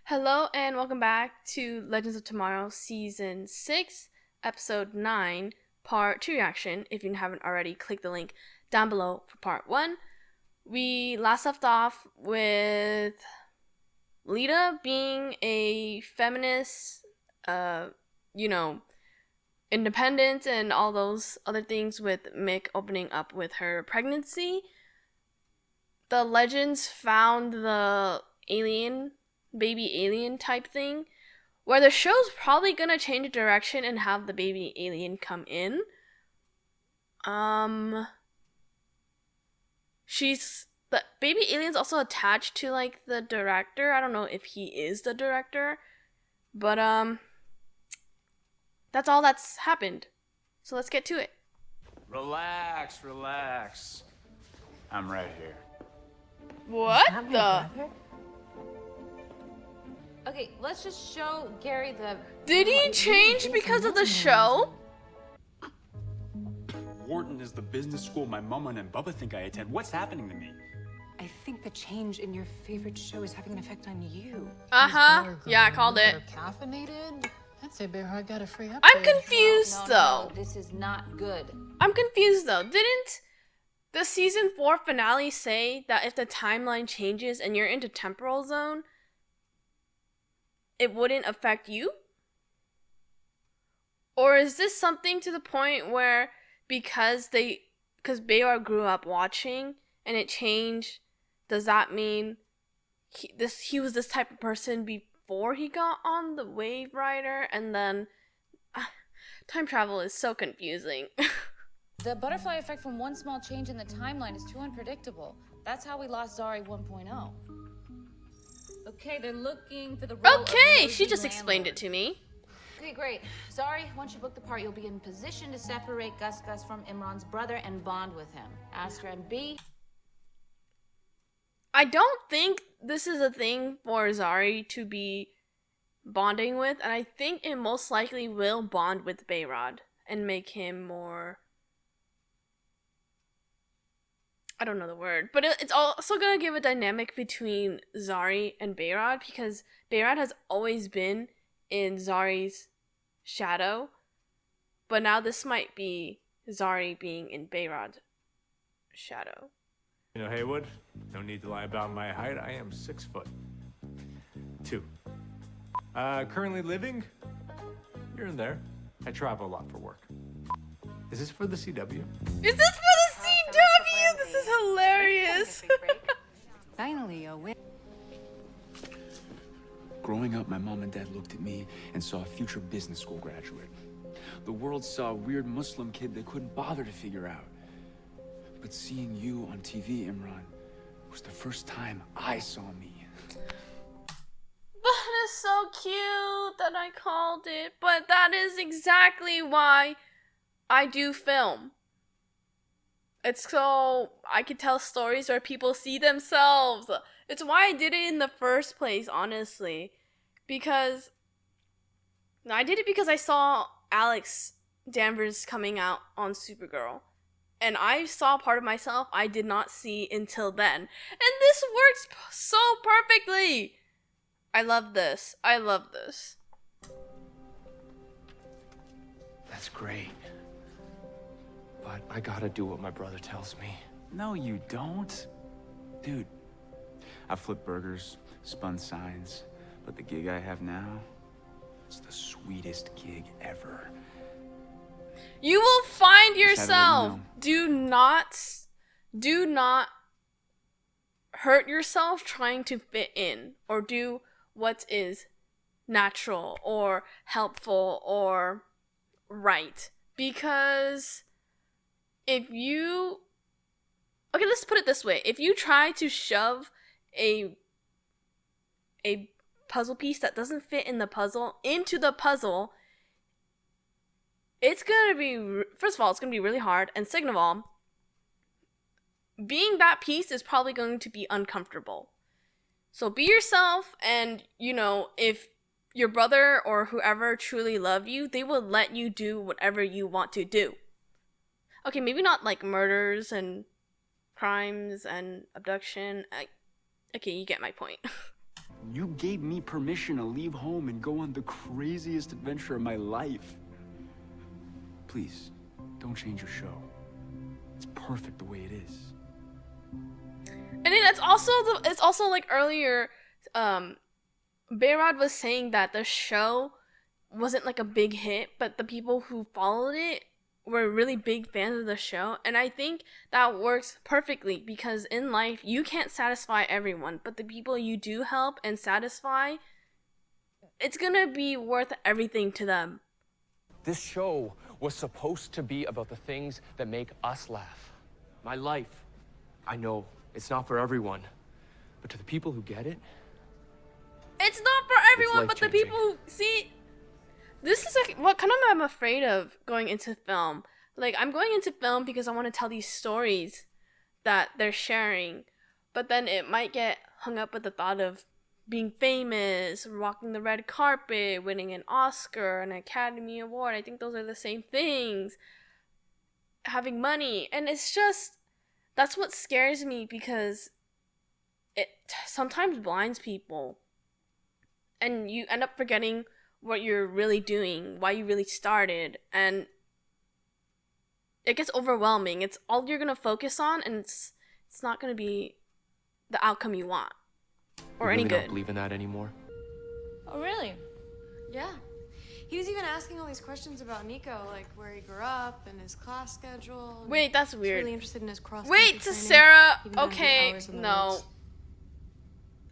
Hello and welcome back to Legends of Tomorrow Season 6, Episode 9, Part 2 reaction. If you haven't already, click the link down below for Part 1. We last left off with Lita being a feminist, independent and all those other things, with Mick opening up with her pregnancy. The Legends found the baby alien type thing, where the show's probably gonna change direction and have the baby alien come in. The baby alien's also attached to like the director. I don't know if he is the director, but that's all that's happened. So let's get to it. Relax. I'm right here. What the? Okay, let's just show Gary the... Did he change because of the show? Wharton is the business school my mama and Bubba think I attend. What's happening to me? I think the change in your favorite show is having an effect on you. Yeah, I called it. Caffeinated? I'd say Bearheart got a free upgrade. I'm confused though. No, this is not good. I'm confused though. Didn't the season 4 finale say that if the timeline changes and you're into temporal zone, it wouldn't affect you? Or is this something to the point where because Bear grew up watching and it changed, does that mean he was this type of person before he got on the Wave Rider? And then time travel is so confusing. The butterfly effect from one small change in the timeline is too unpredictable. That's how we lost Zari 1.0. Okay, they're looking for the role of Okay, nosy she just explained it landlord. to me. Okay, great. Zari, once you book the part, you'll be in position to separate Gus from Imran's brother and bond with him. Aster and B. I don't think this is a thing for Zari to be bonding with, and I think it most likely will bond with Behrad and make him more... I don't know the word, but it's also gonna give a dynamic between Zari and Behrad, because Behrad has always been in Zari's shadow, but now this might be Zari being in Behrad's shadow. You know, Haywood, no need to lie about my height. I am 6'2". Currently living here and there. I travel a lot for work. Is this for the CW? Is this for the CW? This is hilarious. Finally, a win. Growing up, my mom and dad looked at me and saw a future business school graduate. The world saw a weird Muslim kid they couldn't bother to figure out. But seeing you on TV, Imran, was the first time I saw me. That is so cute that I called it, but that is exactly why I do film. It's so I could tell stories where people see themselves. It's why I did it in the first place, honestly. Because I did it because I saw Alex Danvers coming out on Supergirl. And I saw part of myself I did not see until then. And this works so perfectly. I love this. That's great. But I gotta do what my brother tells me. No, you don't. Dude, I flipped burgers, spun signs, but the gig I have now, it's the sweetest gig ever. You will find Just had to let yourself. you know. Do not hurt yourself trying to fit in or do what is natural or helpful or right. Because let's put it this way. If you try to shove a puzzle piece that doesn't fit in the puzzle into the puzzle, it's gonna be, first of all, it's gonna be really hard, and second of all, being that piece is probably going to be uncomfortable. So be yourself, and if your brother or whoever truly love you, they will let you do whatever you want to do. Okay, maybe not like murders and crimes and abduction. Okay, you get my point. You gave me permission to leave home and go on the craziest adventure of my life. Please, don't change your show. It's perfect the way it is. And then it's also like earlier, Behrad was saying that the show wasn't like a big hit, but the people who followed it were really big fans of the show. And I think that works perfectly because in life you can't satisfy everyone, but the people you do help and satisfy, it's gonna be worth everything to them. This show was supposed to be about the things that make us laugh. My life. I know it's not for everyone, but to the people who get it, It's not for everyone, but the life-changing. people who see. This is like what kind of I'm afraid of going into film. Like I'm going into film because I want to tell these stories that they're sharing, but then it might get hung up with the thought of being famous, walking the red carpet, winning an Oscar, an Academy Award. I think those are the same things. Having money, and it's just that's what scares me because it sometimes blinds people. And you end up forgetting what you're really doing, why you really started, and it gets overwhelming. It's all you're gonna focus on, and it's not gonna be the outcome you want or you any really good. don't believe in that anymore. Oh, really? Yeah. He was even asking all these questions about Nico, like where he grew up and his class schedule. and Wait, that's he's weird. really interested in his cross. Wait, to Sarah. Okay, no.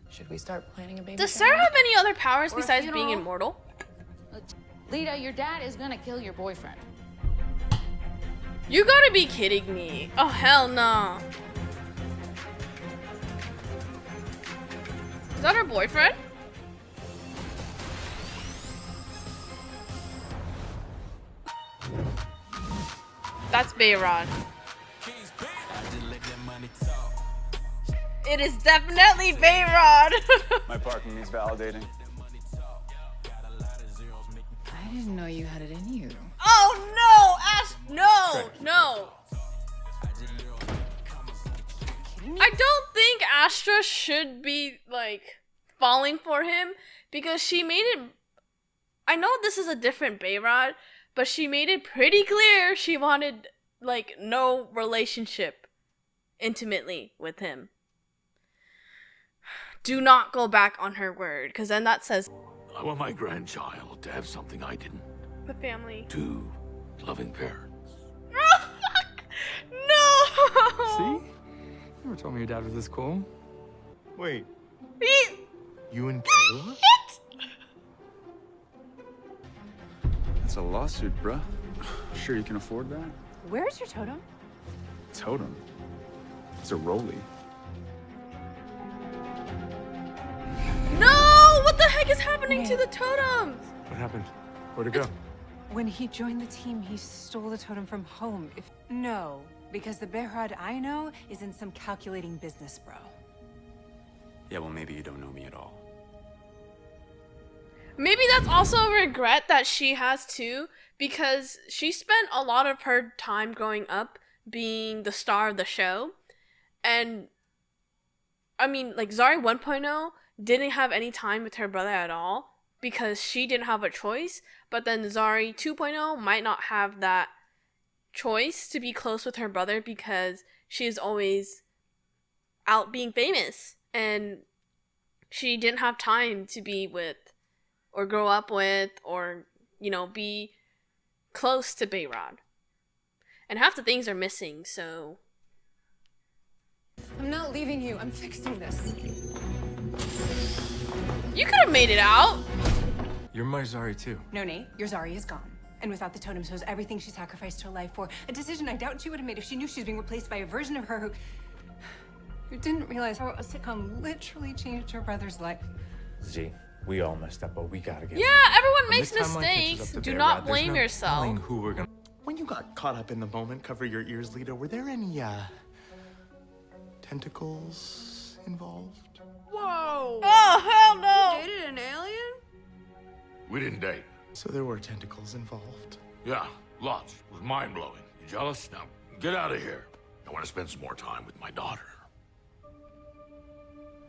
Should we start planning a baby Does shower? Sarah have any other powers Or a besides being funeral. immortal? Lita, your dad is gonna kill your boyfriend. You gotta be kidding me. Oh, hell no. Is that her boyfriend? That's Behrad. It is definitely Behrad. My parking needs validating. I didn't know you had it in you. Oh no, Ash, no, no. I don't think Astra should be like falling for him because she made it. I know this is a different Behrad, but she made it pretty clear she wanted like no relationship intimately with him. Do not go back on her word, because then that says I want my grandchild to have something I didn't. the family. Two loving parents. Oh fuck! No. See? You never told me your dad was this cool. Wait, He- you and Kayla? It's a lawsuit, bruh. Sure you can afford that? Where's your totem? Totem. It's a rollie. No! What the heck is happening to the totems? What happened? Where'd it go? When he joined the team, he stole the totem from home. No, because the Behrad I know is in some calculating business, bro. Yeah, well, maybe you don't know me at all. Maybe that's also a regret that she has too, because she spent a lot of her time growing up being the star of the show. And I mean, like Zari 1.0 didn't have any time with her brother at all because she didn't have a choice, but then Zari 2.0 might not have that choice to be close with her brother because she is always out being famous and she didn't have time to be with or grow up with or, you know, be close to Behrad. And half the things are missing, so I'm not leaving you. I'm fixing this. you could have made it out. You're my Zari too. No, Nate, your Zari is gone. And without the totem shows everything she sacrificed her life for. A decision I doubt she would have made if she knew she was being replaced by a version of her who didn't realize how a sitcom literally changed her brother's life. Z, we all messed up, but we gotta get. Yeah, everyone When makes this timeline catches mistakes. up to Do Behrad, not there's blame no yourself. telling who we're gonna. When you got caught up in the moment, cover your ears, Lita, were there any, tentacles involved? Whoa! Oh, hell no! You dated an alien? We didn't date. So there were tentacles involved. Yeah, lots. It was mind-blowing. You jealous? Now, get out of here. I want to spend some more time with my daughter.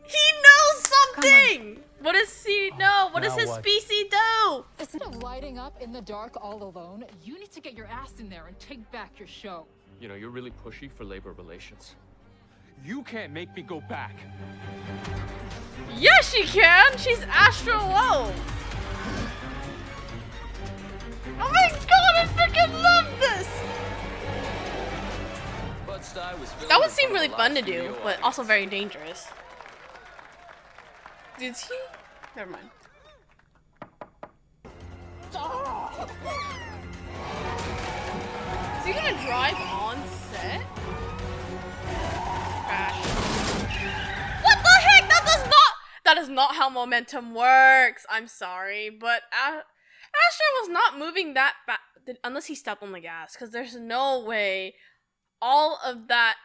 He knows something! What does he know? What does Now his what? species do? Instead of lighting up in the dark all alone, you need to get your ass in there and take back your show. You know, you're really pushy for labor relations. You can't make me go back. Yes, she can. She's Astro Low. Oh my god, I freaking love this. That would seem really fun to do, but also very dangerous. Did he? Never mind. Is he gonna drive on set? Crash. What the heck? That is not how momentum works. I'm sorry, but Astro was not moving that fast unless he stepped on the gas, because there's no way all of that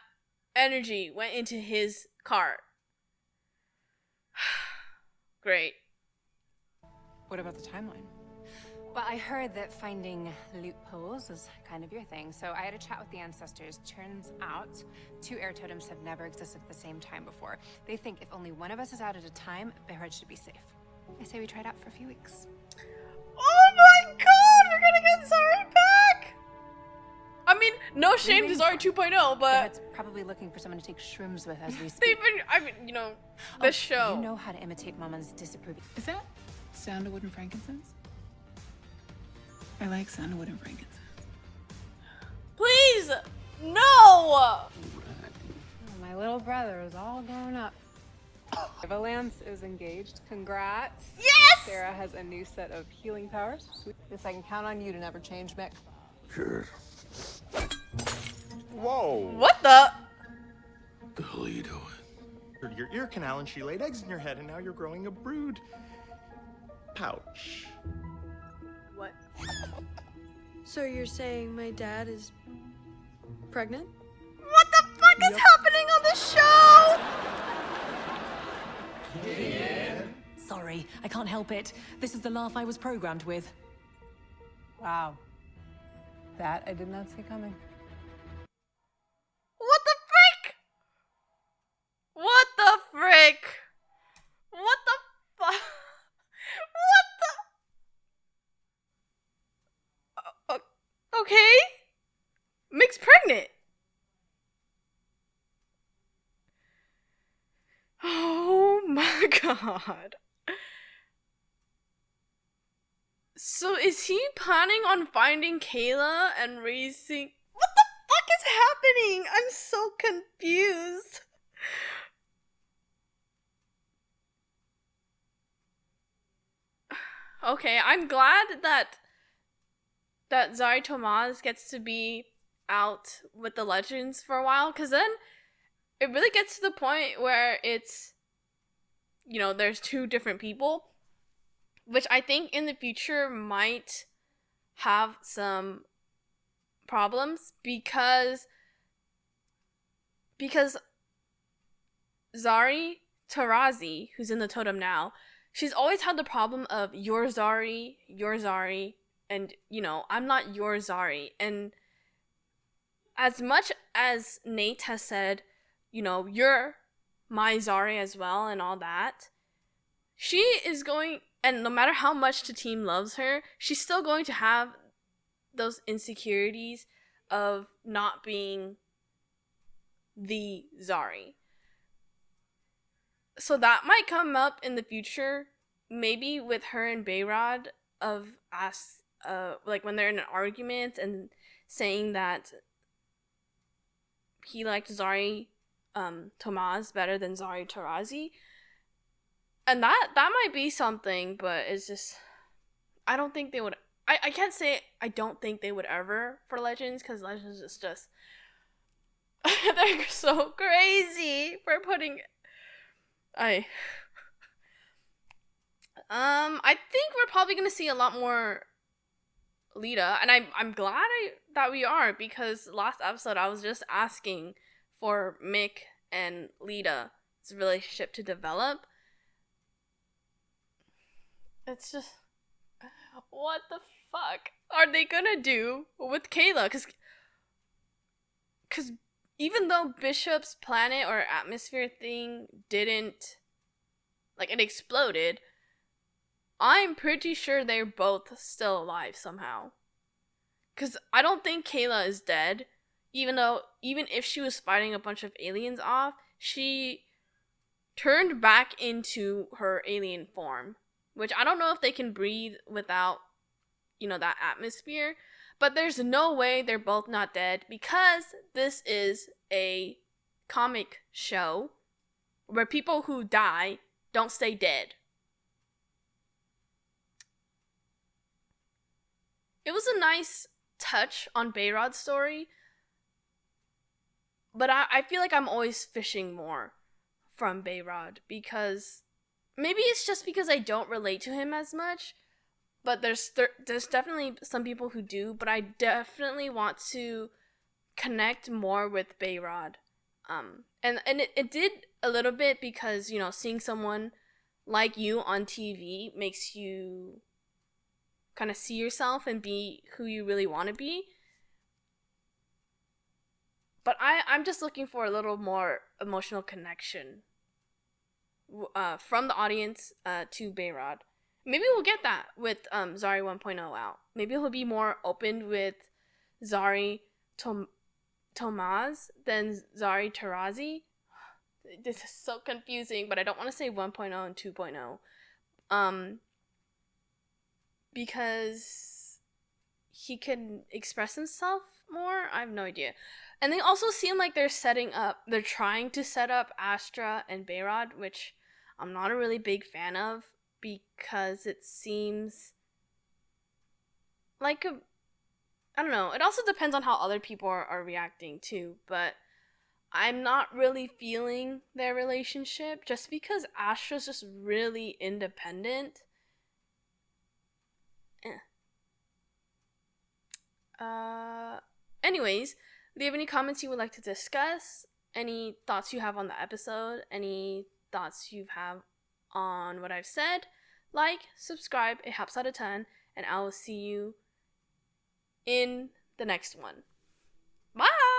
energy went into his cart. Great. What about the timeline? Well, I heard that finding loopholes is kind of your thing, so I had a chat with the ancestors. Turns out, 2 air totems have never existed at the same time before. They think if only one of us is out at a time, Behrad should be safe. I say we try it out for a few weeks. Oh my god, we're gonna get Zari back! I mean, no shame to Zari 2.0, but... Behradz's probably looking for someone to take shrooms with as we speak. you know, the show. You know how to imitate Mama's disapproving. Is that sandalwood and frankincense? I like sandalwood and frankincense. Please! No! My little brother is all grown up. Valance is engaged. Congrats. Yes! Sarah has a new set of healing powers. Guess I can count on you to never change, Mick. Sure. Whoa! What the? The hell are you doing? Your ear canal, and she laid eggs in your head, and now you're growing a brood pouch. What? So you're saying my dad is pregnant? What the fuck is happening on this show? Sorry, I can't help it. This is the laugh I was programmed with. Wow. That I did not see coming. What the frick? What the frick? What the fuck? What the? Okay. Mick's pregnant. Oh my god. So is he planning on finding Kayla and raising... What the fuck is happening? I'm so confused. Okay, I'm glad that Zari Tomaz gets to be out with the Legends for a while, because then it really gets to the point where it's, you know, there's 2 different people, which I think in the future might have some problems because Zari Tarazi, who's in the totem now, she's always had the problem of your Zari, and, you know, I'm not your Zari. And as much as Nate has said, you know, you're my Zari as well and all that, she is going, and no matter how much the team loves her, she's still going to have those insecurities of not being the Zari. So that might come up in the future, maybe with her and Behrad, of like when they're in an argument and saying that he liked Zari Tomaz better than Zari Tarazi. And that might be something, but it's just, I don't think they would, I can't say I don't think they would ever for Legends, because Legends is just, they're so crazy for putting, I think we're probably going to see a lot more Lita, and I'm glad that we are, because last episode I was just asking for Mick and Lita's relationship to develop. It's just, what the fuck are they gonna do with Kayla? Because even though Bishop's planet or atmosphere thing didn't, like, it exploded, I'm pretty sure they're both still alive somehow. Because I don't think Kayla is dead. Even if she was fighting a bunch of aliens off, she turned back into her alien form. Which I don't know if they can breathe without, that atmosphere. But there's no way they're both not dead, because this is a comic show where people who die don't stay dead. It was a nice touch on Bayrod's story, but I feel like I'm always fishing more from Bayrod, because maybe it's just because I don't relate to him as much, but there's definitely some people who do, but I definitely want to connect more with Bayrod. And it did a little bit, because, seeing someone like you on TV makes you kind of see yourself and be who you really want to be. But I'm just looking for a little more emotional connection from the audience to Bayrod. Maybe we'll get that with Zari 1.0 out. Maybe he'll be more open with Zari Tomaz than Zari Tarazi. This is so confusing, but I don't want to say 1.0 and 2.0. Because he can express himself more? I have no idea. And they also seem like they're trying to set up Astra and Bayrod, which I'm not a really big fan of, because it seems like I don't know. It also depends on how other people are reacting too, but I'm not really feeling their relationship, just because Astra's just really independent. Anyways, do you have any comments you would like to discuss? Any thoughts you have on the episode? Any thoughts you have on what I've said? Like, subscribe, it helps out a ton, and I will see you in the next one. Bye!